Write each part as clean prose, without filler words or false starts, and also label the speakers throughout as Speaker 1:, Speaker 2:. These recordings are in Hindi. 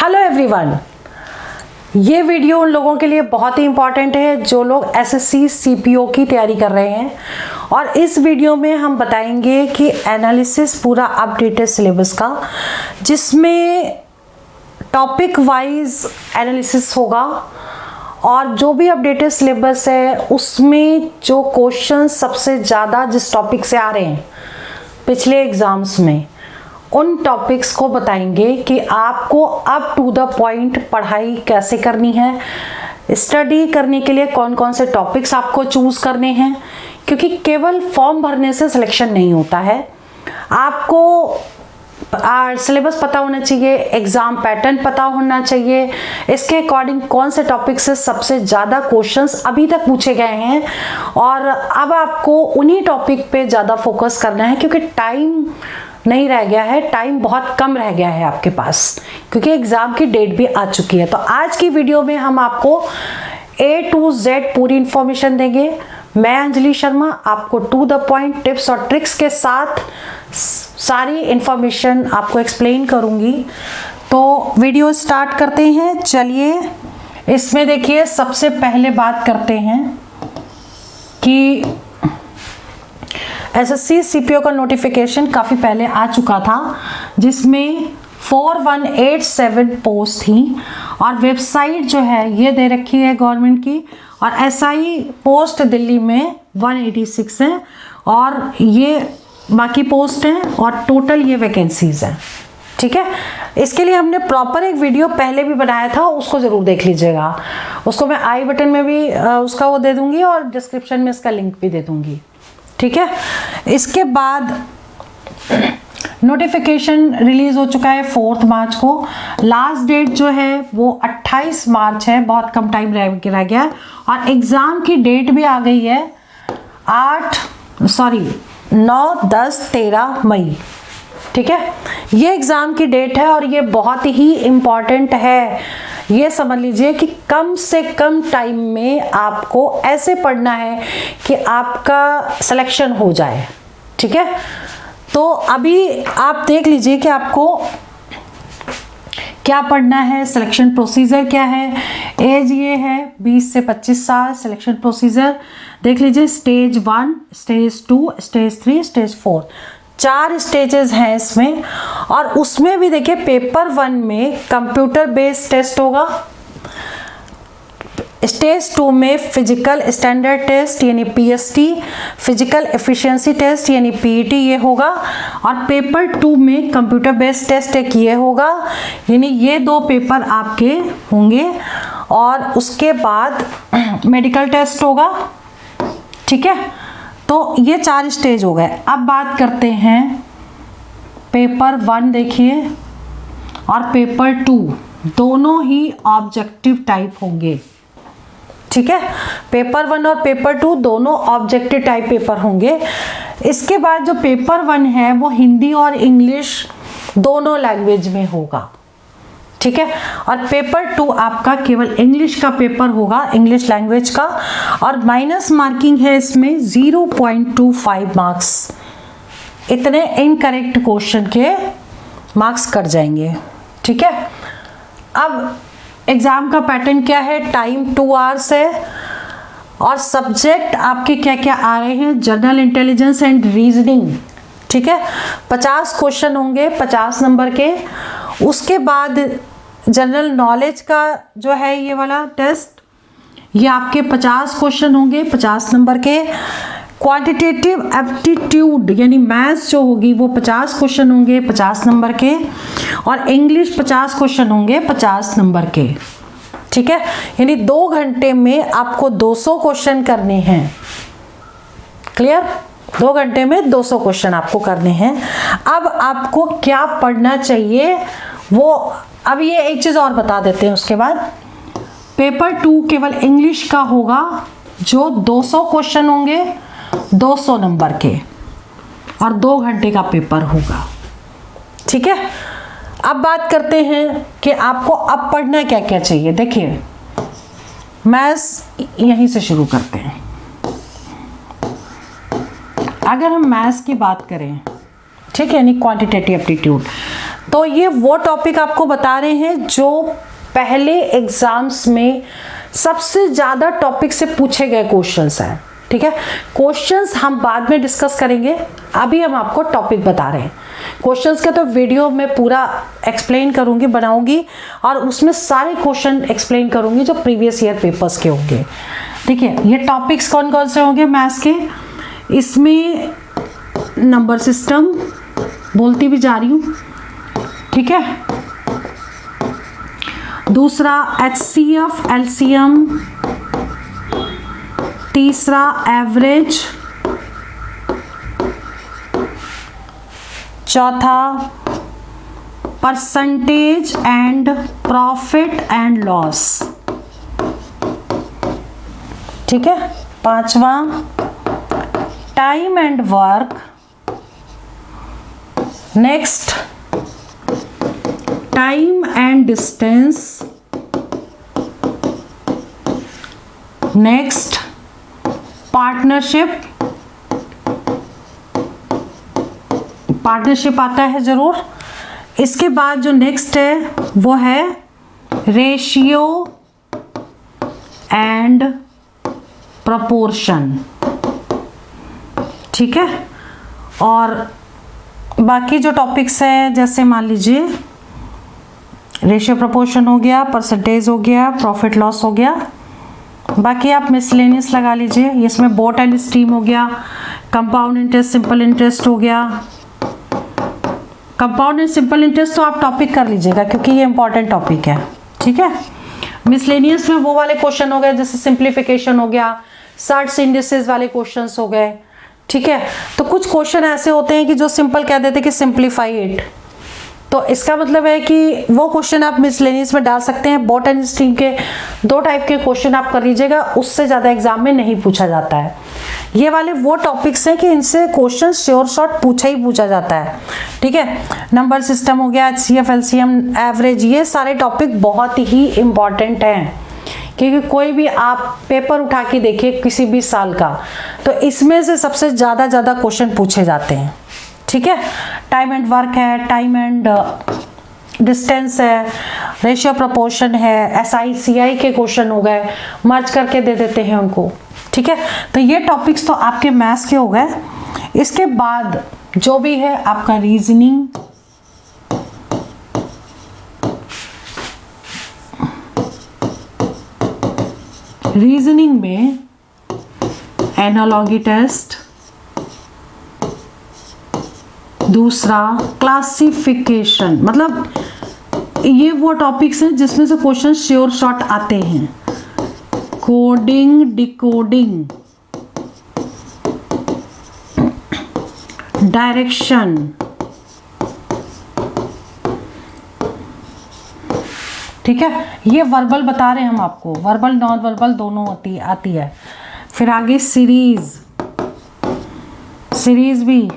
Speaker 1: हेलो एवरीवन, ये वीडियो उन लोगों के लिए बहुत ही इम्पॉर्टेंट है जो लोग एसएससी सीपीओ की तैयारी कर रहे हैं। और इस वीडियो में हम बताएंगे कि एनालिसिस पूरा अपडेटेड सिलेबस का, जिसमें टॉपिक वाइज एनालिसिस होगा और जो भी अपडेटेड सिलेबस है उसमें जो क्वेश्चन सबसे ज़्यादा जिस टॉपिक से आ रहे हैं पिछले एग्ज़ाम्स में, उन टॉपिक्स को बताएंगे कि आपको अप टू द पॉइंट पढ़ाई कैसे करनी है, स्टडी करने के लिए कौन कौन से टॉपिक्स आपको चूज़ करने हैं। क्योंकि केवल फॉर्म भरने से सिलेक्शन नहीं होता है, आपको सिलेबस पता होना चाहिए, एग्ज़ाम पैटर्न पता होना चाहिए, इसके अकॉर्डिंग कौन से टॉपिक से सबसे ज़्यादा क्वेश्चंस अभी तक पूछे गए हैं और अब आपको उन्हीं टॉपिक पे ज़्यादा फोकस करना है। क्योंकि टाइम नहीं रह गया है, टाइम बहुत कम रह गया है आपके पास, क्योंकि एग्ज़ाम की डेट भी आ चुकी है। तो आज की वीडियो में हम आपको A to Z पूरी इंफॉर्मेशन देंगे। मैं अंजलि शर्मा आपको टू द पॉइंट टिप्स और ट्रिक्स के साथ सारी इंफॉर्मेशन आपको एक्सप्लेन करूंगी। तो वीडियो स्टार्ट करते हैं। चलिए, इसमें देखिए सबसे पहले बात करते हैं कि एसएससी सीपीओ का नोटिफिकेशन काफ़ी पहले आ चुका था, जिसमें 4187 पोस्ट थी और वेबसाइट जो है ये दे रखी है गवर्नमेंट की, और एसआई पोस्ट दिल्ली में 186 है और ये बाकी पोस्ट हैं और टोटल ये वैकेंसीज हैं। ठीक है, इसके लिए हमने प्रॉपर एक वीडियो पहले भी बनाया था, उसको ज़रूर देख लीजिएगा। उसको मैं आई बटन में भी उसका वो दे दूंगी और डिस्क्रिप्शन में इसका लिंक भी दे दूंगी। ठीक है, इसके बाद नोटिफिकेशन रिलीज हो चुका है 4 मार्च को। लास्ट डेट जो है वो 28 मार्च है, बहुत कम टाइम रह गया। और एग्ज़ाम की डेट भी आ गई है 9, 10, 13 मई। ठीक है, ये एग्ज़ाम की डेट है और ये बहुत ही इम्पॉर्टेंट है। ये समझ लीजिए कि कम से कम टाइम में आपको ऐसे पढ़ना है कि आपका सिलेक्शन हो जाए। ठीक है, तो अभी आप देख लीजिए कि आपको क्या पढ़ना है, सिलेक्शन प्रोसीजर क्या है। एज ये है 20 से 25 साल। सिलेक्शन प्रोसीजर देख लीजिए, stage 1, stage 2, stage 3, stage 4, 4 stages हैं इसमें। और उसमें भी देखिए पेपर 1 में कंप्यूटर बेस्ड टेस्ट होगा, स्टेज 2 में फिजिकल स्टैंडर्ड टेस्ट यानी पीएसटी, फिजिकल एफिशिएंसी टेस्ट यानी पीईटी ये होगा, और पेपर 2 में कंप्यूटर बेस्ड टेस्ट एक ये होगा। यानी ये 2 पेपर आपके होंगे और उसके बाद मेडिकल टेस्ट होगा। ठीक है, तो ये 4 स्टेज हो गए। अब बात करते हैं पेपर 1 देखिए और पेपर 2, दोनों ही ऑब्जेक्टिव टाइप होंगे। ठीक है, पेपर 1 और पेपर 2 दोनों ऑब्जेक्टिव टाइप पेपर होंगे। इसके बाद जो पेपर 1 है वो हिंदी और इंग्लिश दोनों लैंग्वेज में होगा। ठीक है, और पेपर 2 आपका केवल इंग्लिश का पेपर होगा, इंग्लिश लैंग्वेज का, और माइनस मार्किंग है इसमें 0.25 मार्क्स। इतने इनकरेक्ट क्वेश्चन के मार्क्स कट जाएंगे। ठीक है, अब एग्ज़ाम का पैटर्न क्या है, टाइम 2 आवर्स है और सब्जेक्ट आपके क्या क्या आ रहे हैं, जनरल इंटेलिजेंस एंड रीजनिंग। ठीक है, 50 क्वेश्चन होंगे 50 नंबर के। उसके बाद जनरल नॉलेज का जो है ये वाला टेस्ट, ये आपके 50 क्वेश्चन होंगे 50 नंबर के। क्वांटिटेटिव एप्टीट्यूड यानी मैथ्स जो होगी वो 50 क्वेश्चन होंगे 50 नंबर के, और इंग्लिश 50 क्वेश्चन होंगे 50 नंबर के। ठीक है, यानी 2 घंटे में आपको 200 क्वेश्चन करने हैं। क्लियर, 2 घंटे में 200 क्वेश्चन आपको करने हैं। अब आपको क्या पढ़ना चाहिए वो, अब ये एक चीज़ और बता देते हैं। उसके बाद पेपर 2 केवल इंग्लिश का होगा, जो 200 क्वेश्चन होंगे 200 नंबर के और 2 घंटे का पेपर होगा। ठीक है, अब बात करते हैं कि आपको अब पढ़ना क्या क्या चाहिए। देखिए, मैथ्स यहीं से शुरू करते हैं। अगर हम मैथ्स की बात करें, ठीक है, यानी क्वांटिटेटिव एप्टीट्यूड, तो ये वो टॉपिक आपको बता रहे हैं जो पहले एग्जाम्स में सबसे ज़्यादा टॉपिक से पूछे गए क्वेश्चंस हैं। ठीक है, क्वेश्चंस हम बाद में डिस्कस करेंगे, अभी हम आपको टॉपिक बता रहे हैं। क्वेश्चंस का तो वीडियो मैं पूरा एक्सप्लेन करूंगी, बनाऊंगी, और उसमें सारे क्वेश्चन एक्सप्लेन करूंगी जो प्रीवियस ईयर पेपर्स के होंगे। ठीक है, ये टॉपिक्स कौन कौन से होंगे मैथ्स के, इसमें नंबर सिस्टम बोलती भी जा रही हूँ। ठीक है, दूसरा HCF LCM, तीसरा एवरेज, चौथा percentage and profit and loss. ठीक है, पांचवा time and work, next time and distance, next partnership, partnership आता है जरूर। इसके बाद जो नेक्स्ट है वो है रेशियो एंड प्रपोर्शन। ठीक है, और बाकी जो टॉपिक्स हैं जैसे मान लीजिए रेशियो प्रपोर्शन हो गया, परसेंटेज हो गया, प्रॉफिट लॉस हो गया, बाकी आप मिसलेनियस लगा लीजिए। इसमें बोट एंड स्ट्रीम हो गया, कंपाउंड इंटरेस्ट, सिंपल इंटरेस्ट हो गया। कंपाउंड एंड सिंपल इंटरेस्ट तो आप टॉपिक कर लीजिएगा क्योंकि ये इंपॉर्टेंट टॉपिक है। ठीक है, मिसलेनियस में वो वाले क्वेश्चन हो गए जैसे सिंप्लीफिकेशन हो गया, सर्ट्स इंडिसेस वाले क्वेश्चंस हो गए। ठीक है, तो कुछ क्वेश्चन ऐसे होते हैं कि जो सिंपल कह देते हैं कि सिंप्लीफाई इट, तो इसका मतलब है कि वो क्वेश्चन आप मिसलेनियस में डाल सकते हैं। बोट एंड स्ट्रीम के 2 टाइप के क्वेश्चन आप कर लीजिएगा, उससे ज़्यादा एग्जाम में नहीं पूछा जाता है। ये वाले वो टॉपिक्स हैं कि इनसे क्वेश्चन श्योर शॉर्ट पूछा ही पूछा जाता है। ठीक है, नंबर सिस्टम हो गया, HCF LCM, एवरेज, ये सारे टॉपिक बहुत ही इंपॉर्टेंट हैं क्योंकि कोई भी आप पेपर उठा के देखिए किसी भी साल का, तो इसमें से सबसे ज़्यादा क्वेश्चन पूछे जाते हैं। ठीक है, टाइम एंड वर्क है, टाइम एंड डिस्टेंस है, रेशियो प्रपोर्शन है, SI CI के क्वेश्चन हो गए, मर्ज करके दे देते हैं उनको। ठीक है, तो ये टॉपिक्स तो आपके मैथ्स के हो गए। इसके बाद जो भी है आपका रीजनिंग, रीजनिंग में एनालॉगी टेस्ट, दूसरा क्लासिफिकेशन, मतलब ये वो टॉपिक्स हैं जिसमें से क्वेश्चन श्योर शॉर्ट आते हैं। कोडिंग, डिकोडिंग, डायरेक्शन, ठीक है, ये वर्बल बता रहे हैं हम आपको, वर्बल नॉन वर्बल दोनों आती है। फिर आगे सीरीज भी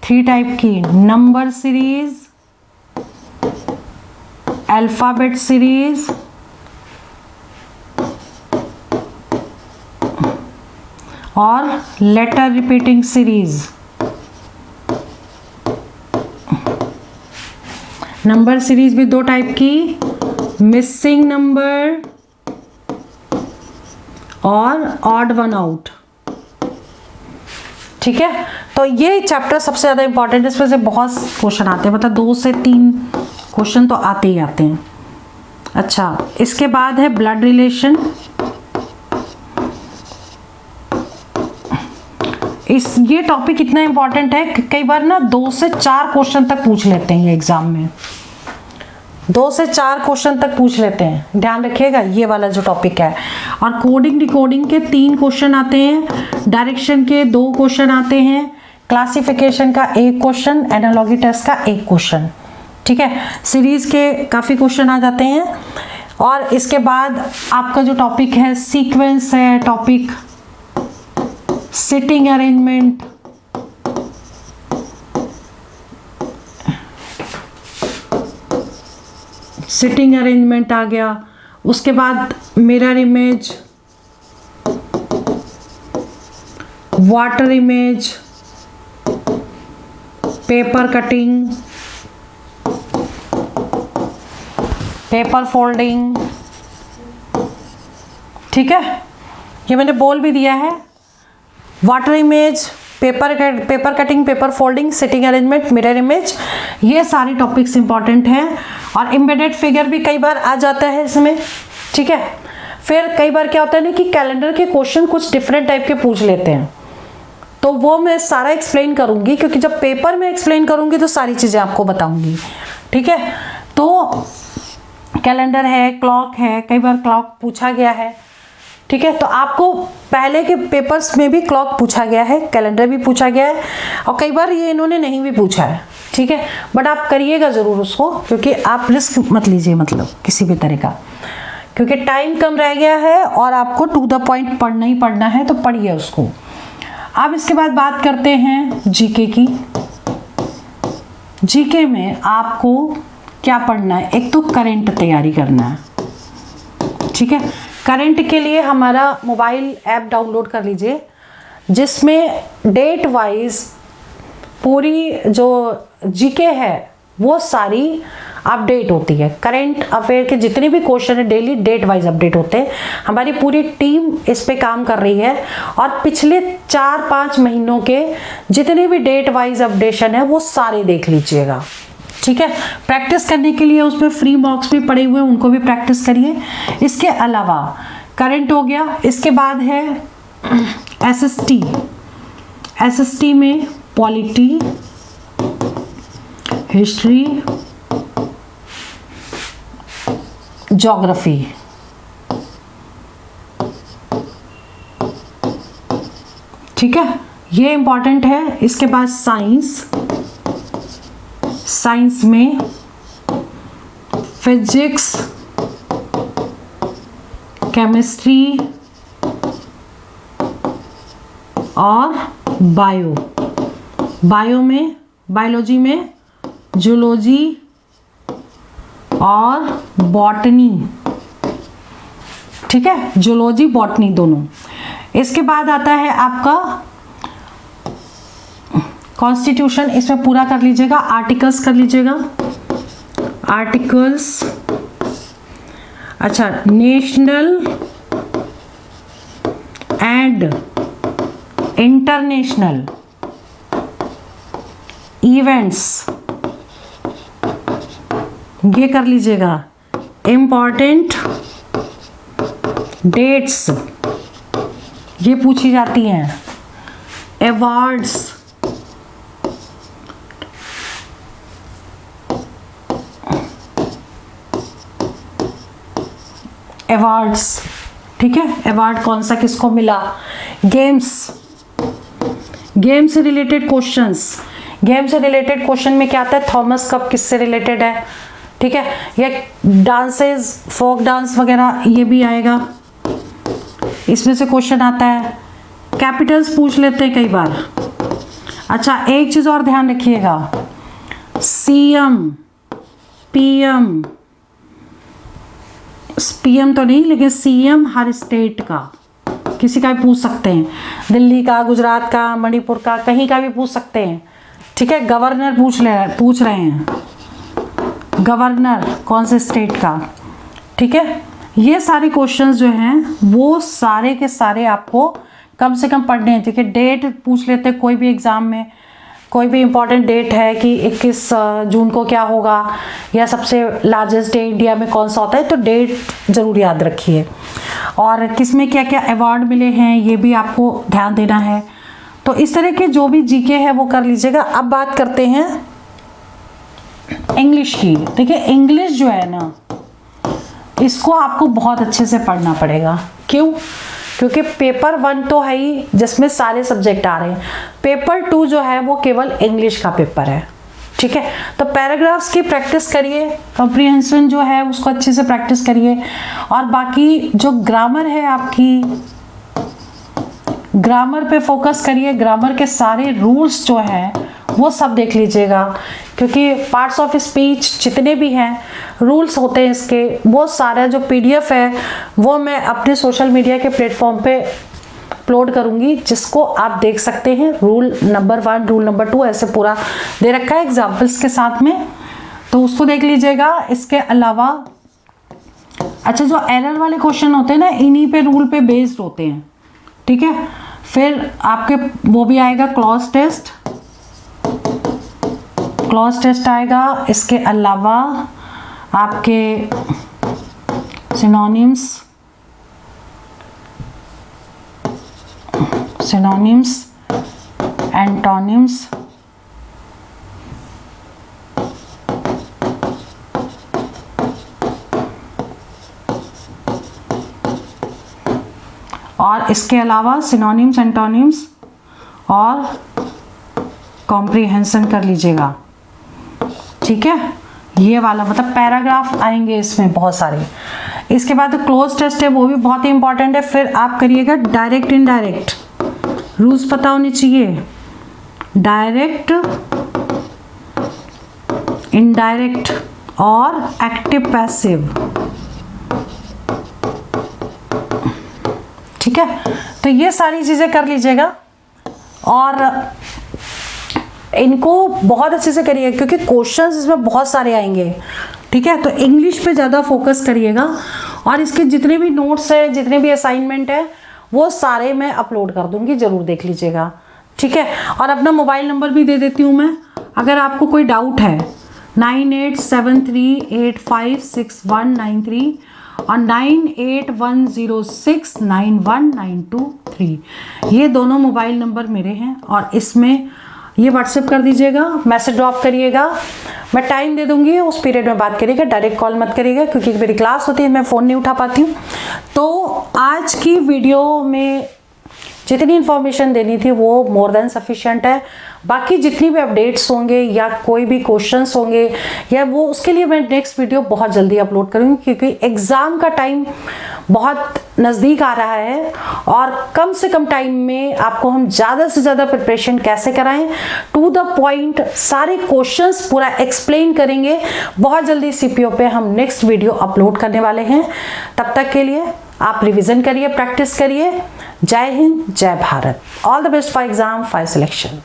Speaker 1: 3 टाइप की, नंबर सीरीज, अल्फाबेट सीरीज, और letter repeating series. Number series भी 2 टाइप की, मिसिंग नंबर और ऑड वन आउट। ठीक है, तो ये चैप्टर सबसे ज़्यादा इंपॉर्टेंट है, इसमें से बहुत क्वेश्चन आते हैं, मतलब 2 से 3 क्वेश्चन तो आते ही आते हैं। अच्छा, इसके बाद है ब्लड रिलेशन। ये टॉपिक इतना इंपॉर्टेंट है कि कई बार ना 2 से 4 क्वेश्चन तक पूछ लेते हैं एग्जाम में, 2 से 4 क्वेश्चन तक पूछ लेते हैं, ध्यान रखिएगा ये वाला जो टॉपिक है। और कोडिंग डिकोडिंग के 3 क्वेश्चन आते हैं, डायरेक्शन के 2 क्वेश्चन आते हैं, क्लासिफिकेशन का 1 क्वेश्चन, एनालॉगी टेस्ट का 1 क्वेश्चन। ठीक है, सीरीज के काफ़ी क्वेश्चन आ जाते हैं। और इसके बाद आपका जो टॉपिक है सीक्वेंस है, topic sitting arrangement, sitting arrangement आ गया। उसके बाद mirror image, water image, paper cutting, paper folding, ठीक है, ये मैंने बोल भी दिया है। Water image, paper cutting, paper folding, sitting arrangement, mirror image, ये सारे टॉपिक्स इंपॉर्टेंट हैं। और एम्बेडेड फिगर भी कई बार आ जाता है इसमें, ठीक है। फिर कई बार क्या होता है ना कि कैलेंडर के क्वेश्चन कुछ डिफरेंट टाइप के पूछ लेते हैं, तो वो मैं सारा एक्सप्लेन करूंगी, क्योंकि जब पेपर में एक्सप्लेन करूंगी तो सारी चीजें आपको बताऊंगी, ठीक है। तो कैलेंडर है, क्लॉक है, कई बार क्लॉक पूछा गया है, ठीक है। तो आपको पहले के पेपर्स में भी क्लॉक पूछा गया है, कैलेंडर भी पूछा गया है, और कई बार ये इन्होंने नहीं भी पूछा है, ठीक है। बट आप करिएगा जरूर उसको, क्योंकि आप रिस्क मत लीजिए, मतलब किसी भी तरह का, क्योंकि टाइम कम रह गया है और आपको टू द पॉइंट पढ़ना ही पढ़ना है, तो पढ़िए उसको। अब इसके बाद बात करते हैं जीके की। जीके में आपको क्या पढ़ना है, एक तो करंट तैयारी करना है, ठीक है। करंट के लिए हमारा मोबाइल ऐप डाउनलोड कर लीजिए, जिसमें डेट वाइज पूरी जो जीके है वो सारी अपडेट होती है। करंट अफेयर के जितने भी क्वेश्चन है डेली डेट वाइज अपडेट होते हैं। हमारी पूरी टीम इस पे काम कर रही है, और पिछले 4-5 महीनों के जितने भी डेट वाइज अपडेशन है वो सारे देख लीजिएगा, ठीक है। प्रैक्टिस करने के लिए उसमें फ्री मॉक्स भी पड़े हुए हैं, उनको भी प्रैक्टिस करिए। इसके अलावा करंट हो गया, इसके बाद है एसएसटी। एसएसटी में पॉलिटी, हिस्ट्री, ज्योग्राफी, ठीक है, ये इंपॉर्टेंट है। इसके बाद साइंस, साइंस में फिजिक्स, केमिस्ट्री और बायो। बायो में, बायोलॉजी में जूलॉजी और बॉटनी, ठीक है, जूलॉजी बॉटनी दोनों। इसके बाद आता है आपका कॉन्स्टिट्यूशन, इसमें पूरा कर लीजिएगा, आर्टिकल्स कर लीजिएगा, आर्टिकल्स। अच्छा, नेशनल एंड इंटरनेशनल इवेंट्स, ये कर लीजिएगा। इम्पॉर्टेंट डेट्स, ये पूछी जाती हैं। अवार्ड्स, अवार्ड्स, ठीक है, अवार्ड कौन सा किसको मिला। गेम्स, गेम से रिलेटेड क्वेश्चंस, गेम से रिलेटेड क्वेश्चन में क्या आता है, थॉमस कप किससे रिलेटेड है, ठीक है। या डांसेस, फोक डांस वगैरह, ये भी आएगा, इसमें से क्वेश्चन आता है। कैपिटल्स पूछ लेते हैं कई बार। अच्छा, एक चीज और ध्यान रखिएगा, सीएम, पीएम, पीएम तो नहीं लेकिन सीएम हर स्टेट का, किसी का भी पूछ सकते हैं, दिल्ली का, गुजरात का, मणिपुर का, कहीं का भी पूछ सकते हैं, ठीक है। गवर्नर पूछ रहे हैं, गवर्नर कौन से स्टेट का, ठीक है। ये सारे क्वेश्चंस जो हैं वो सारे के सारे आपको कम से कम पढ़ने हैं, ठीक है। डेट पूछ लेते हैं कोई भी एग्जाम में, कोई भी इंपॉर्टेंट डेट है कि 21 जून को क्या होगा, या सबसे लार्जेस्ट डे इंडिया में कौन सा होता है, तो डेट जरूर याद रखिए। और किस में क्या क्या अवार्ड मिले हैं ये भी आपको ध्यान देना है। तो इस तरह के जो भी जीके है वो कर लीजिएगा। अब बात करते हैं इंग्लिश की। देखिए, इंग्लिश जो है ना, इसको आपको बहुत अच्छे से पढ़ना पड़ेगा। क्यों? क्योंकि पेपर 1 तो है ही जिसमें सारे सब्जेक्ट आ रहे हैं, पेपर 2 जो है वो केवल इंग्लिश का पेपर है, ठीक है। तो पैराग्राफ्स की प्रैक्टिस करिए, कॉम्प्रिहेंशन जो है उसको अच्छे से प्रैक्टिस करिए, और बाकी जो ग्रामर है आपकी, ग्रामर पे फोकस करिए। ग्रामर के सारे रूल्स जो हैं वो सब देख लीजिएगा, क्योंकि पार्ट्स ऑफ स्पीच जितने भी हैं रूल्स होते हैं इसके, वो सारा जो पीडीएफ है वो मैं अपने सोशल मीडिया के प्लेटफॉर्म पे अपलोड करूंगी, जिसको आप देख सकते हैं। रूल नंबर 1, रूल नंबर 2 ऐसे पूरा दे रखा है एग्जाम्पल्स के साथ में, तो उसको देख लीजिएगा। इसके अलावा अच्छा, जो एरर वाले क्वेश्चन होते हैं ना, इन्हीं पे रूल पे बेस्ड होते हैं, ठीक है। फिर आपके वो भी आएगा क्लॉज टेस्ट, क्लॉज टेस्ट आएगा। इसके अलावा आपके सिनोनिम्स, एंटोनिम्स, और इसके अलावा सिनोनिम्स, एंटोनिम्स और कॉम्प्रिहेंशन कर लीजिएगा, ठीक है। ये वाला मतलब पैराग्राफ आएंगे इसमें बहुत सारे। इसके बाद क्लोज टेस्ट है, वो भी बहुत ही इंपॉर्टेंट है। फिर आप करिएगा डायरेक्ट, इनडायरेक्ट, रूल्स पता होने चाहिए। डायरेक्ट, इनडायरेक्ट और एक्टिव पैसिव, ठीक है। तो ये सारी चीजें कर लीजिएगा और इनको बहुत अच्छे से करिएगा क्योंकि क्वेश्चंस इसमें बहुत सारे आएंगे, ठीक है। तो इंग्लिश पे ज़्यादा फोकस करिएगा और इसके जितने भी नोट्स हैं, जितने भी असाइनमेंट है, वो सारे मैं अपलोड कर दूंगी, ज़रूर देख लीजिएगा, ठीक है। और अपना मोबाइल नंबर भी दे देती हूँ मैं, अगर आपको कोई डाउट है 9873856193 और 9810691923, ये दोनों मोबाइल नंबर मेरे हैं। और इसमें ये व्हाट्सएप कर दीजिएगा, मैसेज ड्रॉप करिएगा, मैं टाइम दे दूंगी, उस पीरियड में बात करिएगा, डायरेक्ट कॉल मत करिएगा क्योंकि मेरी क्लास होती है, मैं फ़ोन नहीं उठा पाती हूँ। तो आज की वीडियो में जितनी इन्फॉर्मेशन देनी थी वो मोर देन सफिशिएंट है। बाकी जितनी भी अपडेट्स होंगे या कोई भी क्वेश्चंस होंगे या वो, उसके लिए मैं नेक्स्ट वीडियो बहुत जल्दी अपलोड करूँगी क्योंकि एग्ज़ाम का टाइम बहुत नज़दीक आ रहा है और कम से कम टाइम में आपको हम ज़्यादा से ज़्यादा प्रिपरेशन कैसे कराएं, टू द पॉइंट सारे क्वेश्चंस पूरा एक्सप्लेन करेंगे। बहुत जल्दी सीपीओ पे हम नेक्स्ट वीडियो अपलोड करने वाले हैं। तब तक के लिए आप रिवीजन करिए, प्रैक्टिस करिए। जय हिंद, जय Bharat. All the best for exam, for selection.